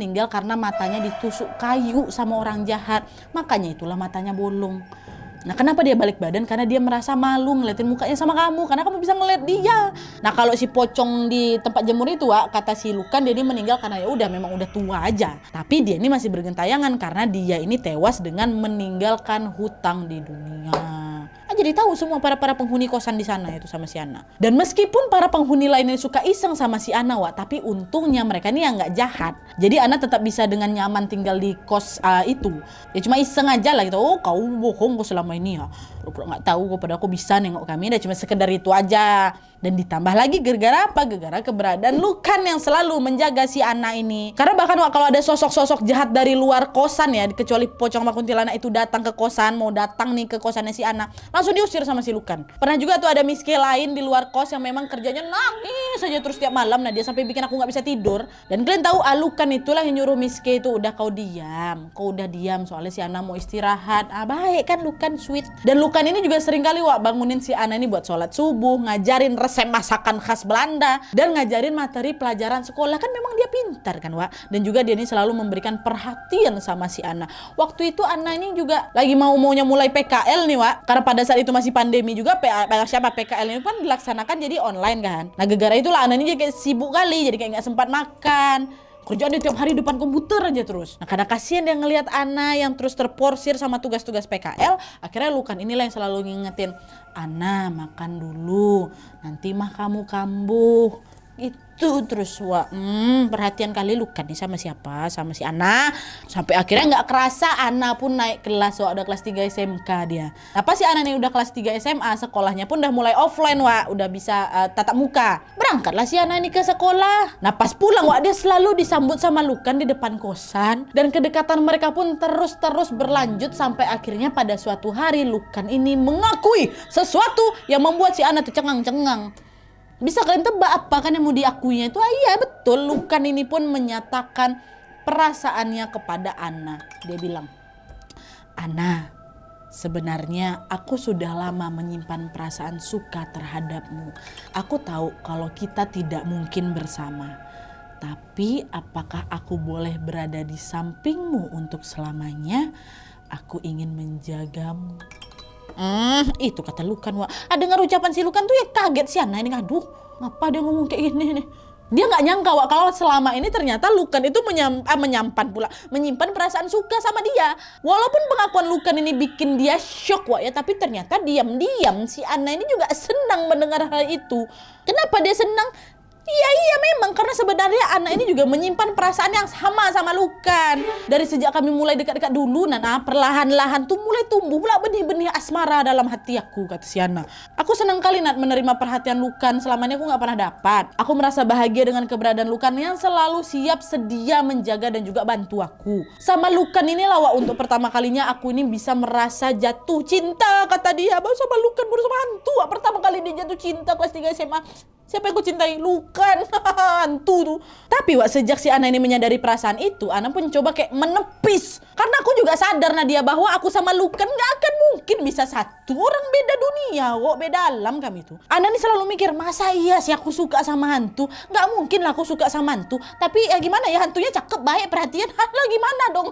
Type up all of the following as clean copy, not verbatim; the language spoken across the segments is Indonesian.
meninggal karena matanya ditusuk kayu sama orang jahat. Makanya itulah matanya bolong. Nah, kenapa dia balik badan? Karena dia merasa malu ngeliatin mukanya sama kamu, karena kamu bisa ngeliat dia. Nah, kalau si pocong di tempat jemur itu, Wak, kata si Lukan, dia ini meninggal karena ya udah memang udah tua aja. Tapi dia ini masih bergentayangan karena dia ini tewas dengan meninggalkan hutang di dunia. Jadi tahu semua para penghuni kosan di sana itu sama si Ana. Dan meskipun para penghuni lainnya suka iseng sama si Ana, Wak, tapi untungnya mereka ini yang nggak jahat. Jadi Ana tetap bisa dengan nyaman tinggal di kos itu. Ya cuma iseng aja lah gitu. Oh, kau bohong kok selama ini ya. Pura-pura nggak tahu kok, padahal aku bisa nengok kami. Udah cuma sekedar itu aja. Dan ditambah lagi gara-gara apa? Gara-gara keberadaan Lukan yang selalu menjaga si Ana ini. Karena bahkan, Wak, kalau ada sosok-sosok jahat dari luar kosan ya, kecuali pocong sama kuntilanak itu datang ke kosan, mau datang nih ke kosannya si Ana, langsung diusir sama si Lukan. Pernah juga tuh ada miske lain di luar kos yang memang kerjanya nangis saja terus tiap malam. Nah, dia sampai bikin aku nggak bisa tidur. Dan kalian tahu, Lukan itulah yang nyuruh miske itu, udah kau diam, soalnya si Ana mau istirahat. Baik kan Lukan, sweet. Dan Lukan ini juga sering kali, Wak, bangunin si Ana ini buat sholat subuh, ngajarin resep masakan khas Belanda, dan ngajarin materi pelajaran sekolah. Kan memang dia pintar kan, Wak. Dan juga dia ini selalu memberikan perhatian sama si Ana. Waktu itu Ana ini juga lagi maunya mulai PKL nih, Wak. Karena pada saat itu masih pandemi juga, PKL ini kan dilaksanakan jadi online kan. Nah, gara-gara itulah Ana ini kayak sibuk kali, jadi kayak nggak sempat makan. Kerjaan dia tiap hari depan komputer aja terus. Nah, karena kasihan dia ngelihat Ana yang terus terporsir sama tugas-tugas PKL, akhirnya Lukan inilah yang selalu ngingetin, Ana makan dulu, nanti mah kamu kambuh. Itu terus, Wak. Perhatian kali Lukan nih sama siapa? Sama si Ana. Sampai akhirnya nggak kerasa Ana pun naik kelas, Wak. Udah kelas 3 SMK dia. Nah, pas si Ana nih udah kelas 3 SMA, sekolahnya pun udah mulai offline, Wak. Udah bisa tatap muka. Berangkatlah si Ana nih ke sekolah. Nah, pas pulang, Wak, dia selalu disambut sama Lukan di depan kosan. Dan kedekatan mereka pun terus berlanjut sampai akhirnya pada suatu hari Lukan ini mengakui sesuatu yang membuat si Ana tercengang-cengang. Bisa kalian tebak apa kan yang mau diakuinya itu? Iya betul, Lukan ini pun menyatakan perasaannya kepada Ana. Dia bilang, Ana, sebenarnya aku sudah lama menyimpan perasaan suka terhadapmu. Aku tahu kalau kita tidak mungkin bersama. Tapi apakah aku boleh berada di sampingmu untuk selamanya? Aku ingin menjagamu. Itu kata Lukan, Wak. Dengar ucapan si Lukan tuh ya kaget si Ana ini. Aduh, ngapa dia ngomong kayak gini nih? Dia nggak nyangka, Wak, kalau selama ini ternyata Lukan itu menyimpan perasaan suka sama dia. Walaupun pengakuan Lukan ini bikin dia shock, Wak, ya, tapi ternyata diam-diam si Ana ini juga senang mendengar hal itu. Kenapa dia senang? Iya memang karena sebenarnya Ana ini juga menyimpan perasaan yang sama Lukan. Dari sejak kami mulai dekat-dekat dulu, Nana, perlahan-lahan tuh mulai tumbuh pula benih-benih asmara dalam hati aku, kata si Ana. Aku senang kali, Nat, menerima perhatian Lukan. Selama ini aku gak pernah dapat. Aku merasa bahagia dengan keberadaan Lukan yang selalu siap sedia menjaga dan juga bantu aku. Sama Lukan inilah, Wak, untuk pertama kalinya aku ini bisa merasa jatuh cinta, kata dia. Baru sama Lukan, baru sama hantu, Wak. Pertama kali dia jatuh cinta kelas 3 SMA. Siapa yang ku cintai? Lukan. Hantu tuh. Tapi, Wak, sejak si Ana ini menyadari perasaan itu, Ana pun coba kayak menepis. Karena aku juga sadar, Nadia, bahwa aku sama Lukan gak akan mungkin bisa satu. Orang beda dunia, Wak, beda alam kami tuh. Ana ini selalu mikir, masa iya sih aku suka sama hantu? Gak mungkin lah aku suka sama hantu. Tapi ya gimana ya, hantunya cakep, baik, perhatian. Lah gimana dong?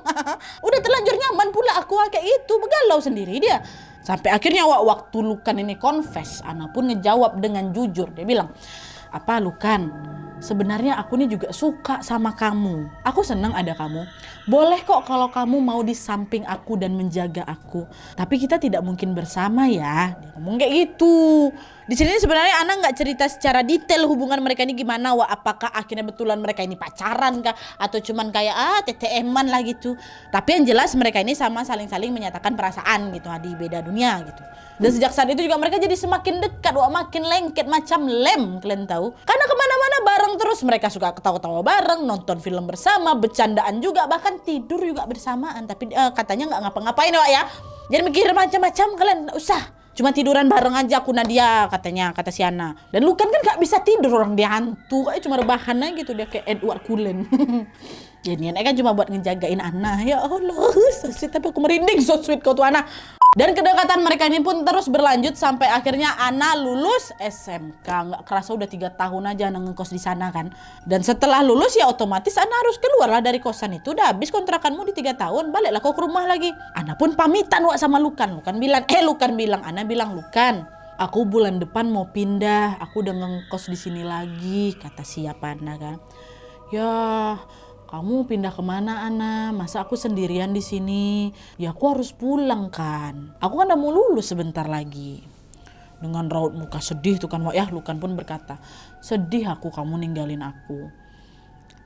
Udah terlanjur nyaman pula aku kayak itu. Begalau sendiri dia. Sampai akhirnya, Wak, waktu Lukan ini confess, Ana pun ngejawab dengan jujur. Dia bilang, apa Lukan? Sebenarnya aku ini juga suka sama kamu. Aku senang ada kamu. Boleh kok kalau kamu mau di samping aku dan menjaga aku. Tapi kita tidak mungkin bersama ya. Dia ngomong kayak gitu. Di sini sebenarnya Ana nggak cerita secara detail hubungan mereka ini gimana, Wak. Apakah akhirnya betulan mereka ini pacaran kah? Atau cuman kayak TTM-an lah gitu. Tapi yang jelas mereka ini sama saling-saling menyatakan perasaan gitu di beda dunia gitu. Dan sejak saat itu juga mereka jadi semakin dekat, Wak, makin lengket macam lem, kalian tahu. Karena kemana-mana bareng terus, mereka suka ketawa-ketawa bareng, nonton film bersama, bercandaan juga, bahkan tidur juga bersamaan. Tapi katanya nggak ngapa-ngapain, Wak, ya. Jadi mikir macam-macam, kalian nggak usah. Cuma tiduran bareng aja aku Nadia, katanya, kata si Ana. Dan Lukan kan gak bisa tidur, orang dia hantu, kayak cuma rebahan aja gitu, dia kayak Edward Cullen. Jadi kan cuma buat ngejagain Ana. Ya Allah, so sweet, tapi aku merinding, so sweet kau tuh Ana. Dan kedekatan mereka ini pun terus berlanjut sampai akhirnya Ana lulus SMK. Nggak kerasa udah 3 tahun aja Ana ngekos di sana kan. Dan setelah lulus ya otomatis Ana harus keluar lah dari kosan itu. Udah habis kontrakanmu di 3 tahun, baliklah kau ke rumah lagi. Ana pun pamitan wak sama Lukan. Lukan bilang, Ana bilang, Lukan, aku bulan depan mau pindah. Aku udah ngekos di sini lagi, kata siapa Ana kan. Ya, kamu pindah kemana Ana? Masa aku sendirian di sini? Ya aku harus pulang kan. Aku kan udah mau lulus sebentar lagi. Dengan raut muka sedih tuh kan, ya Lukan pun berkata, sedih aku kamu ninggalin aku.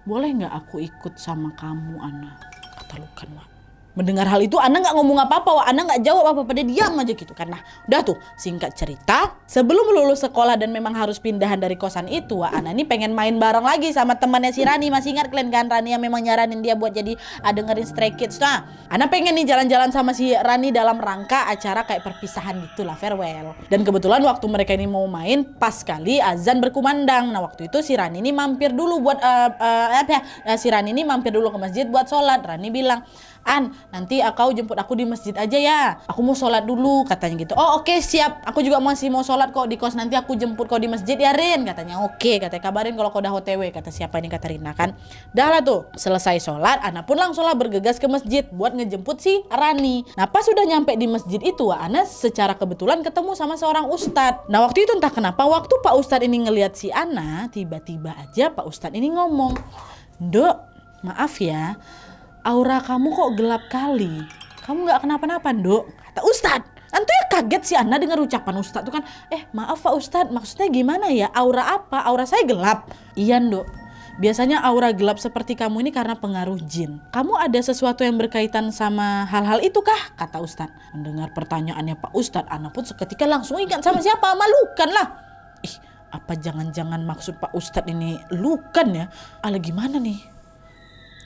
Boleh nggak aku ikut sama kamu Ana? Kata Lukan Wak. Mendengar hal itu Ana nggak ngomong apa-apa Wak. Ana nggak jawab apa-apa, dia diam aja gitu kan. Nah udah tuh singkat cerita, sebelum lulus sekolah dan memang harus pindahan dari kosan itu Wak, Ana ini pengen main bareng lagi sama temannya si Rani. Masih ingat kalian kan Rani yang memang nyaranin dia buat jadi dengerin Stray Kids. Nah Ana pengen nih jalan-jalan sama si Rani dalam rangka acara kayak perpisahan gitulah, farewell. Dan kebetulan waktu mereka ini mau main pas kali azan berkumandang. Nah waktu itu si Rani ini mampir dulu buat si Rani ini mampir dulu ke masjid buat sholat. Rani bilang, An, nanti kau jemput aku di masjid aja ya. Aku mau sholat dulu, katanya gitu. Oh oke, siap. Aku juga masih mau sholat kok di kos. Nanti aku jemput kau di masjid ya Rin, katanya. Oke, katanya kabarin kalau kau udah OTW. Kata siapa ini, kata Rina kan. Dah lah tuh, selesai sholat, Ana pun langsung lah bergegas ke masjid buat ngejemput si Rani. Nah pas sudah nyampe di masjid itu, Ana secara kebetulan ketemu sama seorang ustadz. Nah waktu itu entah kenapa, waktu Pak Ustadz ini ngelihat si Ana, tiba-tiba aja Pak Ustadz ini ngomong, Dok, maaf ya, aura kamu kok gelap kali. Kamu gak kenapa-napa, Dok, kata Ustadz. Tentu ya kaget si Ana dengar ucapan Ustadz tuh kan. Maaf Pak Ustadz, maksudnya gimana ya? Aura apa? Aura saya gelap. Iya, Dok. Biasanya aura gelap seperti kamu ini karena pengaruh jin. Kamu ada sesuatu yang berkaitan sama hal-hal itu kah? Kata Ustadz. Mendengar pertanyaannya Pak Ustadz, Ana pun seketika langsung ingat sama siapa? Malukan lah. Apa jangan-jangan maksud Pak Ustadz ini Lukan ya? Gimana nih?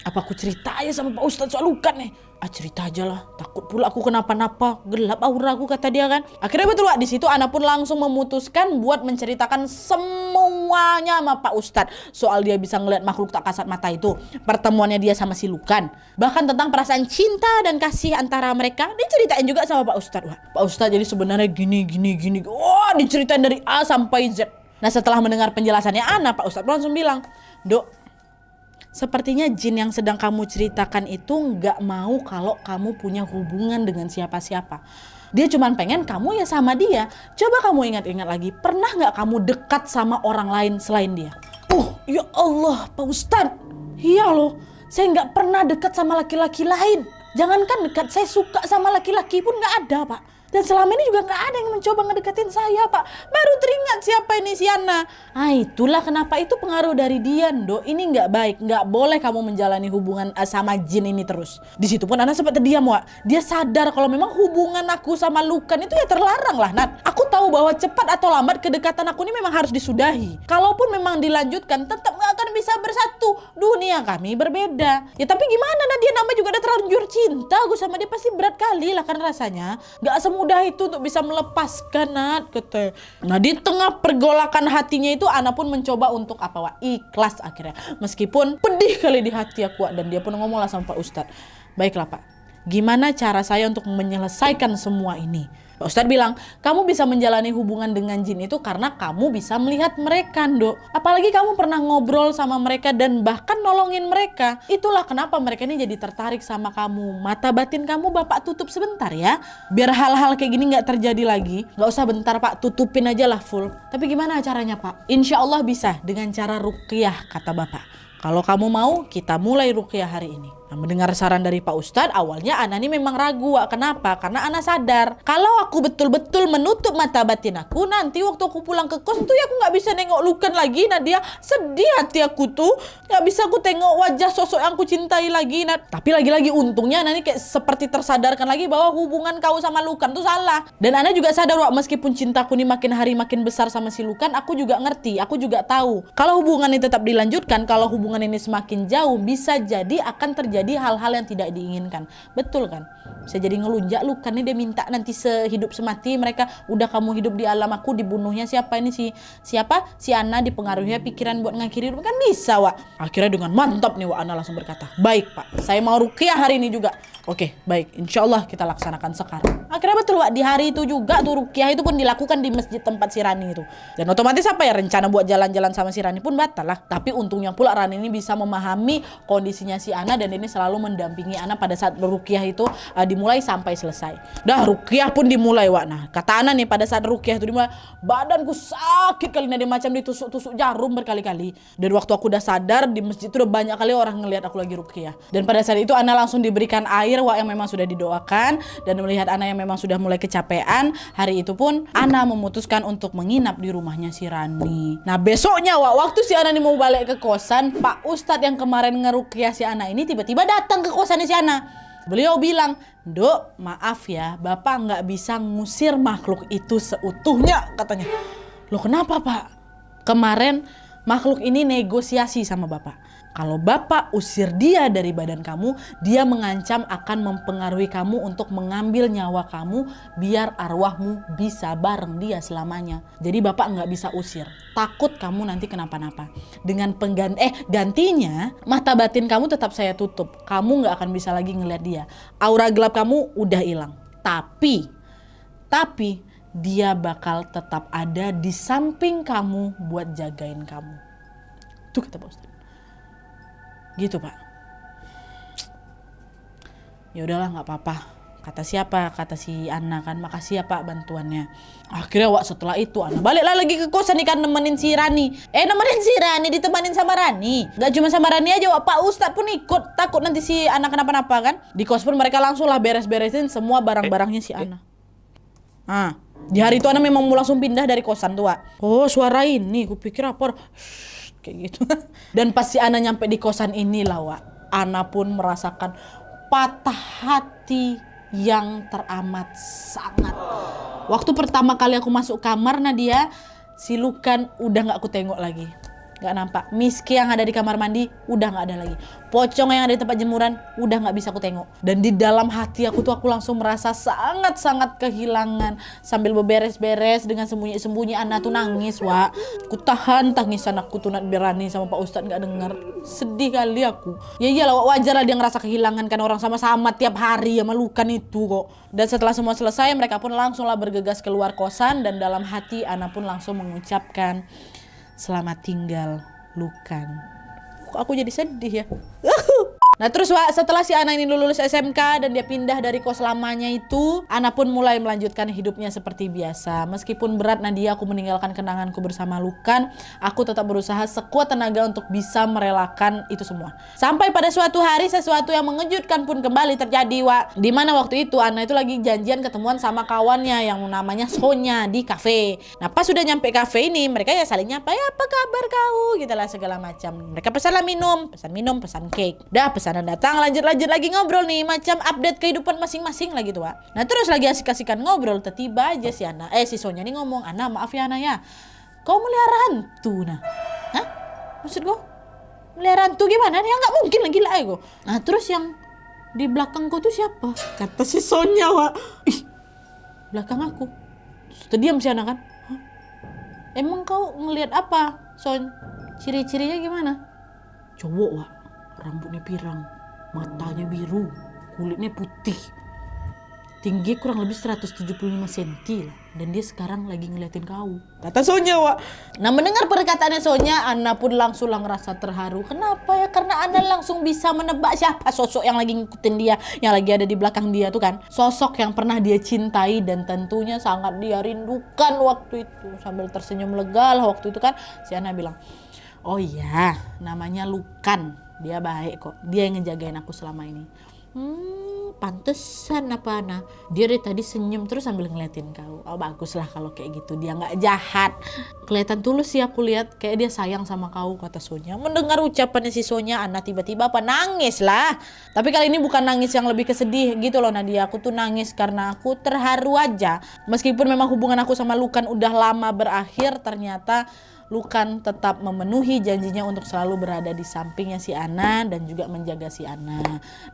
Apa aku cerita aja sama Pak Ustadz soal Lukan nih? Cerita aja lah, takut pula aku kenapa-napa, gelap aura aku, kata dia kan. Akhirnya betul Wak, di situ Ana pun langsung memutuskan buat menceritakan semuanya sama Pak Ustadz soal dia bisa ngeliat makhluk tak kasat mata itu, pertemuannya dia sama si Lukan, bahkan tentang perasaan cinta dan kasih antara mereka diceritain juga sama Pak Ustadz. Wak, Pak Ustadz jadi sebenarnya gini, wah diceritain dari A sampai Z. Nah setelah mendengar penjelasannya Ana, Pak Ustadz langsung bilang, Dok, sepertinya jin yang sedang kamu ceritakan itu nggak mau kalau kamu punya hubungan dengan siapa-siapa. Dia cuma pengen kamu ya sama dia. Coba kamu ingat-ingat lagi, pernah nggak kamu dekat sama orang lain selain dia? Ya Allah Pak Ustadz. Iya loh, saya nggak pernah dekat sama laki-laki lain. Jangankan dekat, saya suka sama laki-laki pun nggak ada Pak. Dan selama ini juga gak ada yang mencoba ngedekatin saya Pak. Baru teringat siapa ini si Ana. Itulah kenapa itu pengaruh dari dia, Dok. Ini gak baik. Gak boleh kamu menjalani hubungan sama jin ini terus. Di situ pun Ana sempat terdiam Wak. Dia sadar kalau memang hubungan aku sama Lukan itu ya terlarang lah Nat. Aku tahu bahwa cepat atau lambat kedekatan aku ini memang harus disudahi. Kalaupun memang dilanjutkan tetap gak akan bisa bersatu. Dunia kami berbeda. Ya tapi gimana Nat, dia namanya juga udah terlanjur cinta. Aku sama dia pasti berat kali lah kan rasanya. Gak semudah itu untuk bisa melepaskan Nat, kata. Nah di tengah pergolakan hatinya itu Ana pun mencoba untuk apa Wak? Ikhlas akhirnya. Meskipun pedih kali di hati aku Wak. Dan dia pun ngomong lah sama Pak Ustadz, baiklah Pak, gimana cara saya untuk menyelesaikan semua ini? Pak Ustadz bilang, kamu bisa menjalani hubungan dengan jin itu karena kamu bisa melihat mereka, Dok. Apalagi kamu pernah ngobrol sama mereka dan bahkan nolongin mereka. Itulah kenapa mereka ini jadi tertarik sama kamu. Mata batin kamu Bapak tutup sebentar ya. Biar hal-hal kayak gini gak terjadi lagi. Gak usah bentar Pak, tutupin aja lah full. Tapi gimana caranya Pak? Insya Allah bisa dengan cara ruqyah, kata Bapak. Kalau kamu mau, kita mulai ruqyah hari ini. Nah, mendengar saran dari Pak Ustadz, awalnya Ana ini memang ragu. Kenapa? Karena Ana sadar kalau aku betul-betul menutup mata batin aku, nanti waktu aku pulang ke kos tuh ya aku gak bisa nengok Lukan lagi. Nah dia sedih hati aku tuh, gak bisa aku tengok wajah sosok yang aku cintai lagi. Nah, tapi lagi-lagi untungnya Ana ini kayak seperti tersadarkan lagi bahwa hubungan kau sama Lukan tuh salah. Dan Ana juga sadar Wak, meskipun cintaku ini makin hari makin besar sama si Lukan, aku juga ngerti, aku juga tahu kalau hubungan ini tetap dilanjutkan, kalau hubungan ini semakin jauh, bisa jadi akan terjadi terjadi hal-hal yang tidak diinginkan. Betul kan? Bisa jadi ngelunjak Lukan nih, dia minta nanti sehidup semati mereka, udah kamu hidup di alam aku, dibunuhnya siapa ini, si Ana, dipengaruhi pikiran buat ngakhiri hidup, kan bisa Wak. Akhirnya dengan mantap nih Wak, Ana langsung berkata, baik Pak, saya mau ruqyah hari ini juga. Oke, baik, insya Allah kita laksanakan sekarang. Akhirnya betul Wak, di hari itu juga tuh ruqyah itu pun dilakukan di masjid tempat si Rani itu. Dan otomatis apa ya, rencana buat jalan-jalan sama si Rani pun batal lah. Tapi untungnya pula Rani ini bisa memahami kondisinya si Ana, dan ini selalu mendampingi Ana pada saat ruqyah itu dimulai sampai selesai. Dah ruqyah pun dimulai Wak. Nah kata Ana nih, pada saat ruqyah itu dimulai, badanku sakit kali ini, dia macam ditusuk-tusuk jarum berkali-kali. Dan waktu aku udah sadar, di masjid itu udah banyak kali orang ngelihat aku lagi ruqyah. Dan pada saat itu Ana langsung diberikan air Wak, yang memang sudah didoakan. Dan melihat Ana yang memang sudah mulai kecapean, hari itu pun Ana memutuskan untuk menginap di rumahnya si Rani. Nah besoknya Wak, waktu si Ana ini mau balik ke kosan, Pak Ustadz yang kemarin ngeruqyah si Ana ini tiba-tiba datang ke kosannya si Ana. Beliau bilang, Dok, maaf ya, Bapak nggak bisa ngusir makhluk itu seutuhnya, katanya. Loh kenapa Pak? Kemarin makhluk ini negosiasi sama Bapak. Kalau Bapak usir dia dari badan kamu, dia mengancam akan mempengaruhi kamu untuk mengambil nyawa kamu biar arwahmu bisa bareng dia selamanya. Jadi Bapak nggak bisa usir. Takut kamu nanti kenapa-napa. Dengan gantinya, mata batin kamu tetap saya tutup. Kamu nggak akan bisa lagi ngeliat dia. Aura gelap kamu udah hilang. Tapi dia bakal tetap ada di samping kamu buat jagain kamu. Itu kata Pak Ustadz. Gitu Pak. Ya udahlah nggak apa-apa. Kata siapa? Kata si Ana kan, makasih ya Pak bantuannya. Akhirnya Wak setelah itu Ana baliklah lagi ke kosan nih kan, nemenin si Rani. Nemenin si Rani, ditemanin sama Rani. Gak cuma sama Rani aja Wak, Pak Ustadz pun ikut. Takut nanti si Ana kenapa-napa kan. Di kos pun mereka langsung lah beres-beresin semua barang-barangnya si Ana. Di hari itu Ana memang mau langsung pindah dari kosan tuh Wak. Oh suara ini, kupikir apa? Kayak gitu. Dan pas si Ana nyampe di kosan ini lah Wak, Ana pun merasakan patah hati yang teramat sangat. Waktu pertama kali aku masuk kamar Nadia, si Lukan udah gak aku tengok lagi, gak nampak. Miski yang ada di kamar mandi udah gak ada lagi. Pocong yang ada di tempat jemuran udah gak bisa aku tengok. Dan di dalam hati aku tuh aku langsung merasa sangat-sangat kehilangan. Sambil beberes-beres dengan sembunyi-sembunyi, Ana tuh nangis Wak. Aku tahan tangisan aku tuh nak berani sama Pak Ustadz gak denger. Sedih kali aku. Ya iyalah Wak, wajar lah dia ngerasa kehilangan kan, orang sama-sama tiap hari sama Lukan itu kok. Dan setelah semua selesai, mereka pun langsung lah bergegas keluar kosan. Dan dalam hati Ana pun langsung mengucapkan, selamat tinggal Lukan. Kok aku jadi sedih ya. Nah terus Wak, setelah si Ana ini lulus SMK dan dia pindah dari kos lamanya itu, Ana pun mulai melanjutkan hidupnya seperti biasa. Meskipun berat Nadia, aku meninggalkan kenanganku bersama Lukan, aku tetap berusaha sekuat tenaga untuk bisa merelakan itu semua. Sampai pada suatu hari sesuatu yang mengejutkan pun kembali terjadi Wak. Dimana waktu itu Ana itu lagi janjian ketemuan sama kawannya yang namanya Sonya di kafe. Nah pas sudah nyampe kafe ini, mereka ya saling nyapa, ya apa kabar kau? Gitu lah segala macam. Mereka pesanlah minum, pesan cake. Dah pesanan datang, lanjut lagi ngobrol nih, macam update kehidupan masing-masing lah gitu Wak. Nah terus lagi asik-asikan ngobrol, tiba aja si Sonya nih ngomong, Ana maaf ya Ana ya, kau melihara hantu nah? Hah? Maksud kau? Melihara hantu gimana? Ya nggak mungkin lah, gila ego. Nah terus yang di belakangku tuh siapa? Kata si Sonya Wak. Ih, belakang aku. Terdiam si Ana kan. Hah? Emang kau ngelihat apa Son? Ciri-cirinya gimana? Cowok Wak, rambutnya pirang, matanya biru, kulitnya putih, tinggi kurang lebih 175 cm lah. Dan dia sekarang lagi ngeliatin kau, kata Sonya Wak. Nah mendengar perkataannya Sonya, Ana pun langsung ngerasa terharu. Kenapa ya? Karena Ana langsung bisa menebak siapa sosok yang lagi ngikutin dia, yang lagi ada di belakang dia tuh kan. Sosok yang pernah dia cintai dan tentunya sangat dia rindukan waktu itu. Sambil tersenyum lega lah waktu itu kan, si Ana bilang, oh iya namanya Lukan, dia baik kok, dia yang ngejagain aku selama ini. Pantesan apa Ana, dia dari tadi senyum terus sambil ngeliatin kau. Oh bagus lah kalau kayak gitu, dia nggak jahat, kelihatan tulus sih aku lihat, kayak dia sayang sama kau, kata Sonya. Mendengar ucapannya si Sonya, Ana tiba-tiba apa nangis lah. Tapi kali ini bukan nangis yang lebih kesedih gitu loh Nadia, aku tuh nangis karena aku terharu aja. Meskipun memang hubungan aku sama Lukan udah lama berakhir, ternyata Lukan tetap memenuhi janjinya untuk selalu berada di sampingnya si Ana dan juga menjaga si Ana.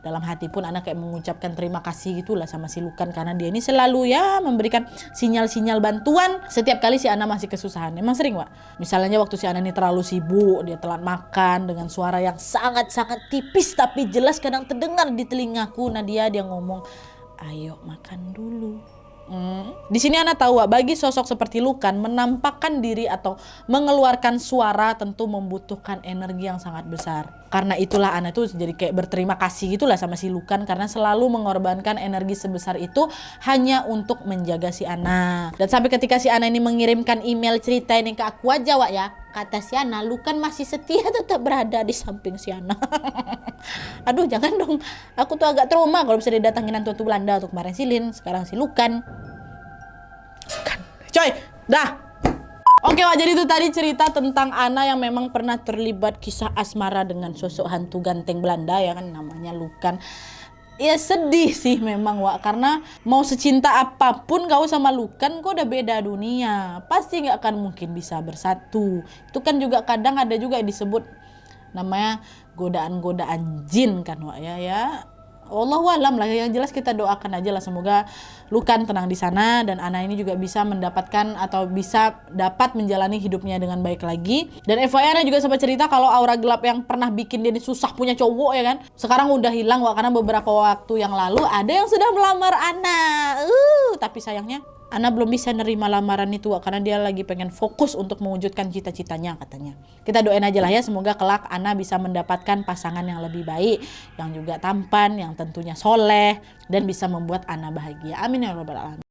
Dalam hati pun Ana kayak mengucapkan terima kasih gitulah sama si Lukan, karena dia ini selalu ya memberikan sinyal-sinyal bantuan setiap kali si Ana masih kesusahan. Emang sering, Wak. Misalnya waktu si Ana ini terlalu sibuk, dia telat makan dengan suara yang sangat-sangat tipis tapi jelas kadang terdengar di telingaku. Nah dia ngomong, ayo makan dulu. Di sini Ana tahu, bagi sosok seperti Lukan, menampakkan diri atau mengeluarkan suara tentu membutuhkan energi yang sangat besar. Karena itulah Ana tuh jadi kayak berterima kasih gitulah sama si Lukan, karena selalu mengorbankan energi sebesar itu hanya untuk menjaga si Ana. Dan sampai ketika si Ana ini mengirimkan email cerita ini ke aku aja, Wak, ya, kata si Ana, Lukan masih setia tetap berada di samping si Ana. Aduh jangan dong, aku tuh agak trauma kalau bisa didatangin hantu Belanda untuk kemarin si Lin, sekarang si Lukan. Coy, dah. Oke, Wak, jadi itu tadi cerita tentang Ana yang memang pernah terlibat kisah asmara dengan sosok hantu ganteng Belanda ya kan, namanya Lukan. Ya sedih sih memang, Wak, karena mau secinta apapun kau sama Lukan, kau udah beda dunia, pasti nggak akan mungkin bisa bersatu. Itu kan juga kadang ada juga yang disebut namanya godaan-godaan jin kan, Wak, ya. Wallahu alam lah, yang jelas kita doakan aja lah semoga Lukan tenang di sana dan Ana ini juga bisa mendapatkan atau bisa dapat menjalani hidupnya dengan baik lagi. Dan FYI Ana juga sempat cerita kalau aura gelap yang pernah bikin dia susah punya cowok ya kan, sekarang udah hilang, Wak, karena beberapa waktu yang lalu ada yang sudah melamar Ana. Tapi sayangnya Ana belum bisa nerima lamaran itu, Wak, karena dia lagi pengen fokus untuk mewujudkan cita-citanya katanya. Kita doain aja lah ya, semoga kelak Ana bisa mendapatkan pasangan yang lebih baik, yang juga tampan, yang tentunya soleh, dan bisa membuat Ana bahagia. Amin ya rabbal alamin.